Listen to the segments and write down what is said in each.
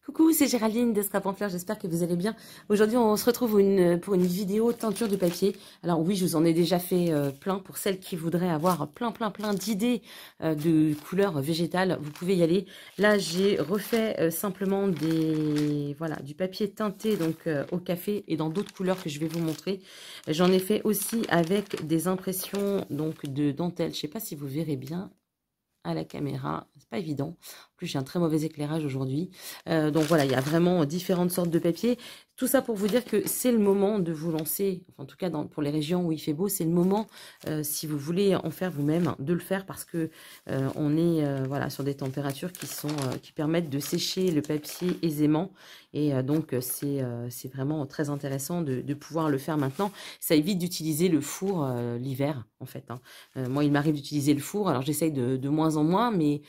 Coucou, c'est Géraldine de Scrap en Fleurs, j'espère que vous allez bien. Aujourd'hui, on se retrouve pour une vidéo teinture de papier. Alors oui, je vous en ai déjà fait plein. Pour celles qui voudraient avoir plein d'idées de couleurs végétales, vous pouvez y aller. Là, j'ai refait simplement du papier teinté donc au café et dans d'autres couleurs que je vais vous montrer. J'en ai fait aussi avec des impressions donc de dentelle. Je ne sais pas si vous verrez bien à la caméra, c'est pas évident. En plus, j'ai un très mauvais éclairage aujourd'hui. Donc voilà, il y a vraiment différentes sortes de papier. Tout ça pour vous dire que c'est le moment de vous lancer, enfin, en tout cas pour les régions où il fait beau, c'est le moment, si vous voulez en faire vous-même, de le faire parce que on est voilà, sur des températures qui permettent de sécher le papier aisément. Et donc, c'est vraiment très intéressant de pouvoir le faire maintenant. Ça évite d'utiliser le four l'hiver, en fait. Hein. Moi, il m'arrive d'utiliser le four, alors j'essaye de moins en moins, mais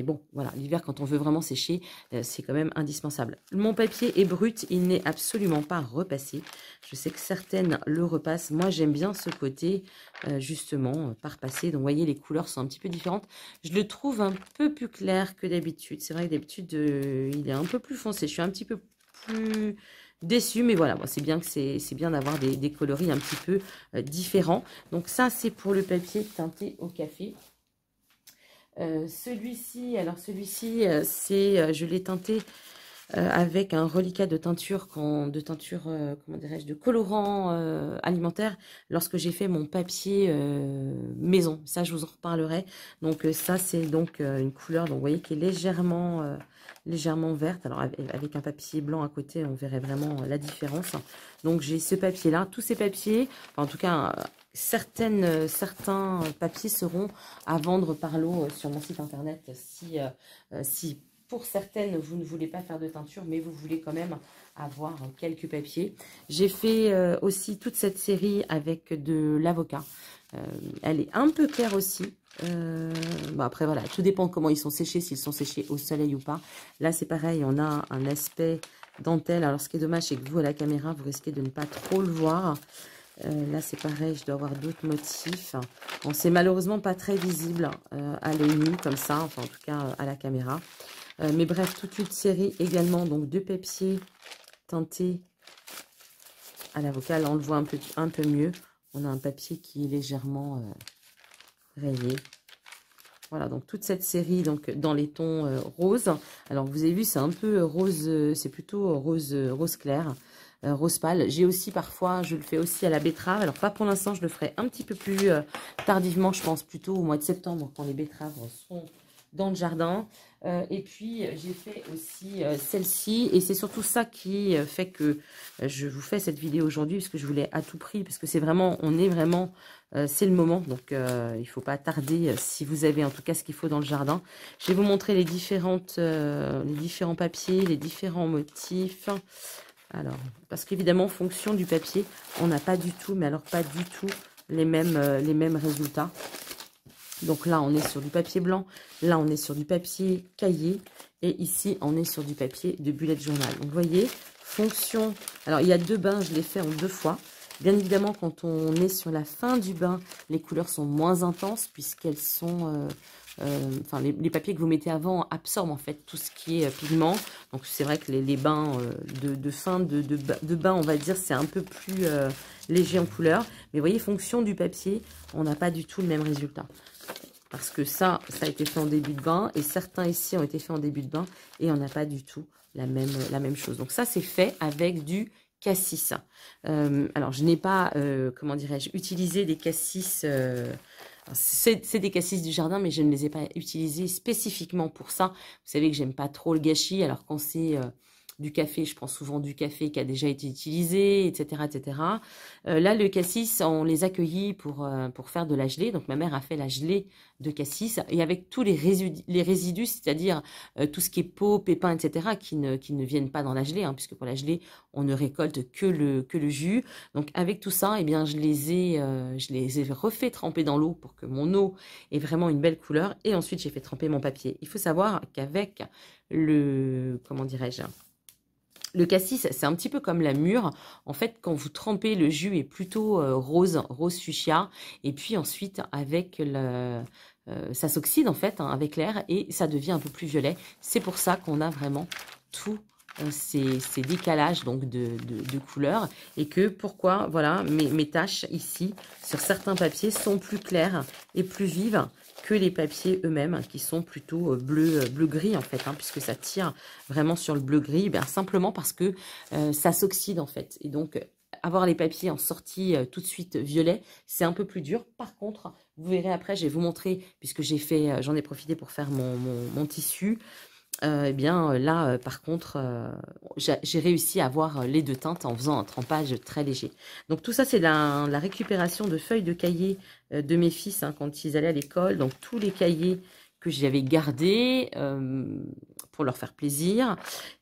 bon, voilà, l'hiver, quand on veut vraiment sécher, c'est quand même indispensable. Mon papier est brut, il n'est absolument pas repassé. Je sais que certaines le repassent. Moi, j'aime bien ce côté, justement, pas repassé. Donc, vous voyez, les couleurs sont un petit peu différentes. Je le trouve un peu plus clair que d'habitude. C'est vrai que d'habitude, il est un peu plus foncé. Je suis un petit peu plus déçue, mais voilà, bon, c'est bien que c'est bien d'avoir des coloris un petit peu différents. Donc, ça, c'est pour le papier teinté au café. Celui-ci, je l'ai teinté avec un reliquat de teinture, comment dirais-je, de colorant alimentaire lorsque j'ai fait mon papier maison. Ça, je vous en reparlerai. Donc ça, c'est donc une couleur, donc vous voyez, qui est légèrement verte. Alors avec un papier blanc à côté, on verrait vraiment la différence. Donc j'ai ce papier-là, tous ces papiers, enfin, en tout cas. Certains papiers seront à vendre par lot sur mon site internet si pour certaines vous ne voulez pas faire de teinture mais vous voulez quand même avoir quelques papiers. J'ai fait aussi toute cette série avec de l'avocat. Elle est un peu claire aussi. Bon après voilà, tout dépend comment ils sont séchés, s'ils sont séchés au soleil ou pas. Là c'est pareil, on a un aspect dentelle. Alors ce qui est dommage, c'est que vous à la caméra vous risquez de ne pas trop le voir. Là c'est pareil, je dois avoir d'autres motifs. Bon, c'est malheureusement pas très visible à l'œil nu comme ça, enfin en tout cas à la caméra. Mais bref, toute une série également donc de papier teinté à l'avocat. Là on le voit un peu mieux. On a un papier qui est légèrement rayé. Voilà, donc toute cette série donc dans les tons roses. Alors vous avez vu, c'est un peu rose, c'est plutôt rose clair. Rose pâle. J'ai aussi parfois, je le fais aussi à la betterave. Alors pas pour l'instant, je le ferai un petit peu plus tardivement, je pense plutôt au mois de septembre quand les betteraves seront dans le jardin. Et puis j'ai fait aussi celle-ci et c'est surtout ça qui fait que je vous fais cette vidéo aujourd'hui parce que je voulais à tout prix, parce que c'est vraiment, c'est le moment, donc il ne faut pas tarder si vous avez en tout cas ce qu'il faut dans le jardin. Je vais vous montrer les différents papiers, les différents motifs. Alors, parce qu'évidemment, en fonction du papier, on n'a pas du tout, mais alors pas du tout les mêmes résultats. Donc là, on est sur du papier blanc. Là, on est sur du papier cahier. Et ici, on est sur du papier de bullet journal. Donc, vous voyez, fonction... Alors, il y a 2 bains, je l'ai fait en 2 fois. Bien évidemment, quand on est sur la fin du bain, les couleurs sont moins intenses puisqu'elles sont... enfin, les papiers que vous mettez avant absorbent en fait tout ce qui est pigment. Donc c'est vrai que les bains de fin de bain, on va dire, c'est un peu plus léger en couleur. Mais vous voyez, fonction du papier, on n'a pas du tout le même résultat. Parce que ça a été fait en début de bain et certains ici ont été faits en début de bain et on n'a pas du tout la même chose. Donc ça, c'est fait avec du cassis. Alors, je n'ai pas, comment dirais-je, utilisé des cassis... c'est des cassis du jardin, mais je ne les ai pas utilisés spécifiquement pour ça. Vous savez que j'aime pas trop le gâchis. Alors quand c'est du café, je prends souvent du café qui a déjà été utilisé, etc. etc. Là, le cassis, on les accueillit pour faire de la gelée. Donc ma mère a fait la gelée de cassis. Et avec tous les résidus, c'est-à-dire tout ce qui est peau, pépins, etc. qui ne viennent pas dans la gelée, hein, puisque pour la gelée, on ne récolte que le jus. Donc avec tout ça, eh bien, je les ai refait tremper dans l'eau pour que mon eau ait vraiment une belle couleur. Et ensuite, j'ai fait tremper mon papier. Il faut savoir qu'avec comment dirais-je, le cassis, c'est un petit peu comme la mûre. En fait, quand vous trempez, le jus est plutôt rose fuchsia. Et puis ensuite, avec ça s'oxyde en fait avec l'air et ça devient un peu plus violet. C'est pour ça qu'on a vraiment tous ces décalages donc de couleurs, et que pourquoi voilà mes taches ici sur certains papiers sont plus claires et plus vives que les papiers eux-mêmes qui sont plutôt bleu-gris en fait, hein, puisque ça tire vraiment sur le bleu-gris, simplement parce que ça s'oxyde en fait. Et donc avoir les papiers en sortie tout de suite violet, c'est un peu plus dur. Par contre, vous verrez après, je vais vous montrer, puisque j'en ai profité pour faire mon tissu. Là, par contre, j'ai réussi à avoir les deux teintes en faisant un trempage très léger. Donc tout ça, c'est la récupération de feuilles de cahiers de mes fils hein, quand ils allaient à l'école. Donc tous les cahiers que j'avais gardés pour leur faire plaisir.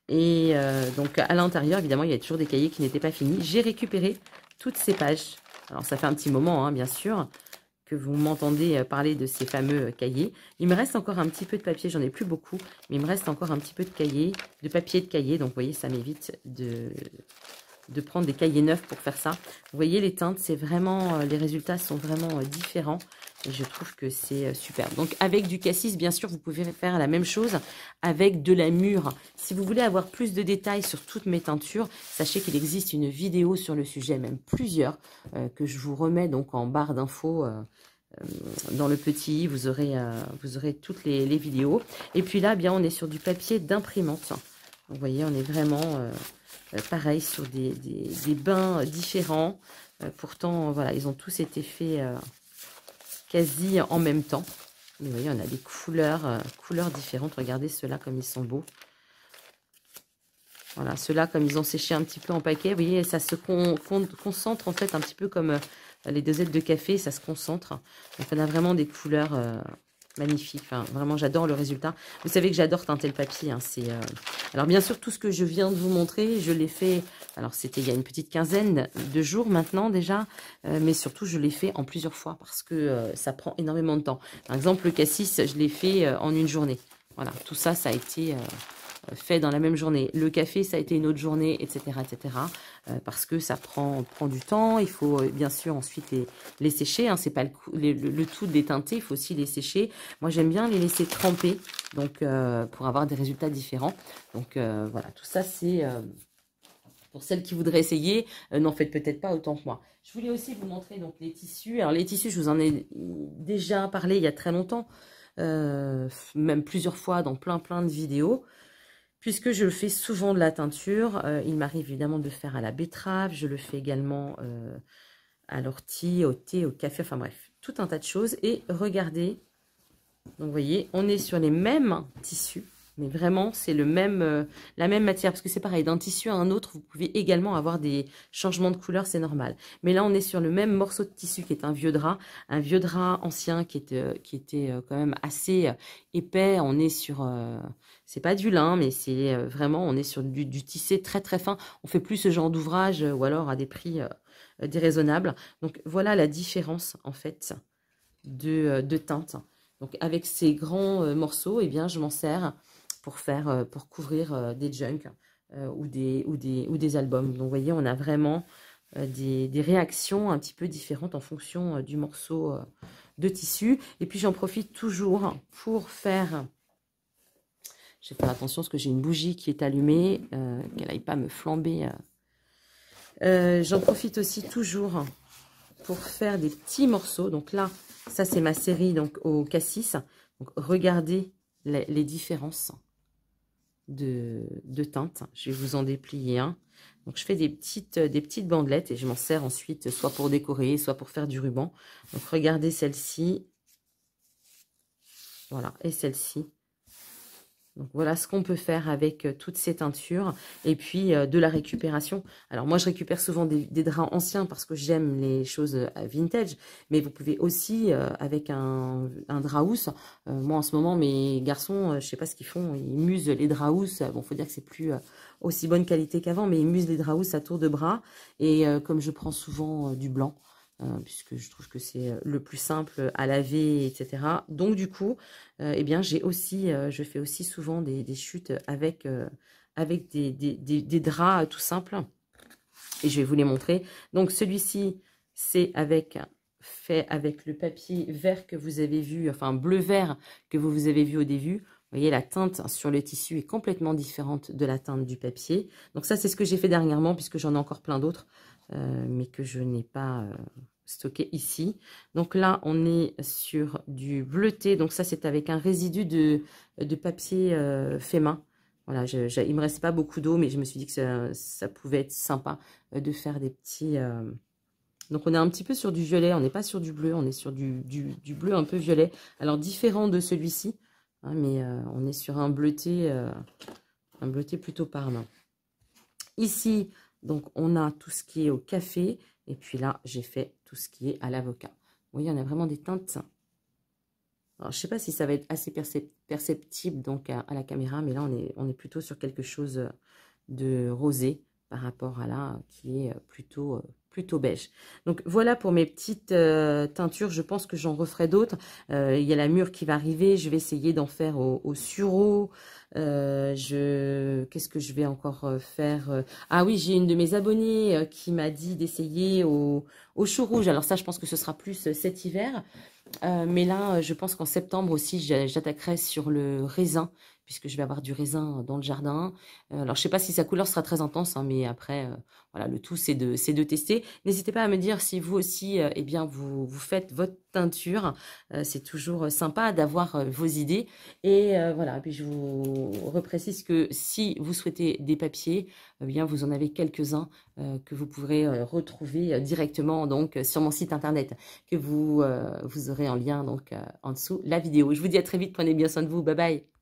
Et donc à l'intérieur, évidemment, il y a toujours des cahiers qui n'étaient pas finis. J'ai récupéré toutes ces pages. Alors ça fait un petit moment, hein, bien sûr, que vous m'entendez parler de ces fameux cahiers. Il me reste encore un petit peu de papier, j'en ai plus beaucoup, mais il me reste encore un petit peu de cahier, de papier de cahier. Donc vous voyez, ça m'évite de prendre des cahiers neufs pour faire ça. Vous voyez, les teintes, c'est vraiment, les résultats sont vraiment différents. Et je trouve que c'est super. Donc avec du cassis, bien sûr, vous pouvez faire la même chose avec de la mûre. Si vous voulez avoir plus de détails sur toutes mes teintures, sachez qu'il existe une vidéo sur le sujet, même plusieurs, que je vous remets donc en barre d'infos. Dans le petit, vous aurez toutes les vidéos. Et puis là, bien, on est sur du papier d'imprimante. Vous voyez, on est vraiment pareil sur des bains différents. Pourtant, voilà, ils ont tous été faits quasi en même temps. Mais vous voyez, on a des couleurs différentes. Regardez ceux-là comme ils sont beaux. Voilà, ceux-là comme ils ont séché un petit peu en paquet. Vous voyez, ça se concentre en fait un petit peu comme les dosettes de café. Ça se concentre. Donc on a vraiment des couleurs magnifiques. Enfin, vraiment, j'adore le résultat. Vous savez que j'adore teinter le papier. Hein, alors bien sûr, tout ce que je viens de vous montrer, je l'ai fait. Alors c'était il y a une petite quinzaine de jours maintenant déjà. Mais surtout, je l'ai fait en plusieurs fois parce que ça prend énormément de temps. Par exemple, le cassis, je l'ai fait en une journée. Voilà, tout ça, ça a été fait dans la même journée. Le café, ça a été une autre journée, etc. etc. Parce que ça prend du temps. Il faut bien sûr ensuite les sécher. Hein, c'est pas le tout de les teinter, il faut aussi les sécher. Moi, j'aime bien les laisser tremper donc, pour avoir des résultats différents. Donc voilà, tout ça, c'est pour celles qui voudraient essayer. N'en faites peut-être pas autant que moi. Je voulais aussi vous montrer donc, les tissus. Alors les tissus, je vous en ai déjà parlé il y a très longtemps. Même plusieurs fois dans plein de vidéos. Puisque je fais souvent de la teinture, il m'arrive évidemment de le faire à la betterave, je le fais également à l'ortie, au thé, au café, enfin bref, tout un tas de choses. Et regardez, donc vous voyez, on est sur les mêmes tissus, mais vraiment c'est la même matière, parce que c'est pareil, d'un tissu à un autre, vous pouvez également avoir des changements de couleur, c'est normal. Mais là, on est sur le même morceau de tissu qui est un vieux drap ancien qui était quand même assez épais. On est sur... c'est pas du lin, mais c'est vraiment, on est sur du tissé très fin. On fait plus ce genre d'ouvrage ou alors à des prix déraisonnables. Donc voilà la différence en fait de teinte. Donc avec ces grands morceaux, eh bien je m'en sers pour couvrir des junks ou des albums. Donc vous voyez, on a vraiment des réactions un petit peu différentes en fonction du morceau de tissu. Et puis j'en profite toujours pour faire... Je vais faire attention parce que j'ai une bougie qui est allumée, qu'elle n'aille pas me flamber. J'en profite aussi toujours pour faire des petits morceaux. Donc là, ça c'est ma série donc au cassis. Donc regardez les différences de teintes. Je vais vous en déplier un. Donc je fais des petites bandelettes et je m'en sers ensuite soit pour décorer, soit pour faire du ruban. Donc regardez celle-ci. Voilà, et celle-ci. Donc voilà ce qu'on peut faire avec toutes ces teintures et puis de la récupération. Alors moi je récupère souvent des draps anciens parce que j'aime les choses vintage, mais vous pouvez aussi avec un drap housse. Moi en ce moment mes garçons, je sais pas ce qu'ils font, ils musent les draps housses. Bon, faut dire que c'est plus aussi bonne qualité qu'avant, mais ils musent les draps housses à tour de bras et comme je prends souvent du blanc. Puisque je trouve que c'est le plus simple à laver, etc. Donc du coup, eh bien je fais aussi souvent des chutes avec des draps tout simples. Et je vais vous les montrer. Donc celui-ci, c'est fait avec le papier vert que vous avez vu, enfin bleu-vert que vous avez vu au début. Vous voyez, la teinte sur le tissu est complètement différente de la teinte du papier. Donc ça, c'est ce que j'ai fait dernièrement, puisque j'en ai encore plein d'autres, mais que je n'ai pas stocké ici. Donc là, on est sur du bleuté. Donc ça, c'est avec un résidu de papier fait main. Voilà, il me restait pas beaucoup d'eau, mais je me suis dit que ça pouvait être sympa de faire des petits... Donc on est un petit peu sur du violet, on n'est pas sur du bleu, on est sur du bleu un peu violet. Alors différent de celui-ci, hein, mais on est sur un bleuté plutôt par main. Ici, donc on a tout ce qui est au café, et puis là j'ai fait tout ce qui est à l'avocat. Vous voyez, on a vraiment des teintes. Alors, je ne sais pas si ça va être assez perceptible donc à la caméra, mais là on est plutôt sur quelque chose de rosé par rapport à là qui est plutôt beige. Donc voilà pour mes petites teintures. Je pense que j'en referai d'autres. Il y a la mûre qui va arriver. Je vais essayer d'en faire au sureau. Qu'est-ce que je vais encore faire? Ah oui, j'ai une de mes abonnées qui m'a dit d'essayer au chou rouge. Alors ça, je pense que ce sera plus cet hiver. Mais là, je pense qu'en septembre aussi, j'attaquerai sur le raisin, puisque je vais avoir du raisin dans le jardin. Alors, je ne sais pas si sa couleur sera très intense, hein, mais après, voilà, le tout, c'est de tester. N'hésitez pas à me dire si vous aussi, eh bien, vous faites votre teinture. C'est toujours sympa d'avoir vos idées. Et voilà, puis je vous reprécise que si vous souhaitez des papiers, eh bien, vous en avez quelques-uns que vous pourrez retrouver directement donc sur mon site internet, que vous aurez en lien donc en dessous la vidéo. Je vous dis à très vite, prenez bien soin de vous, bye bye.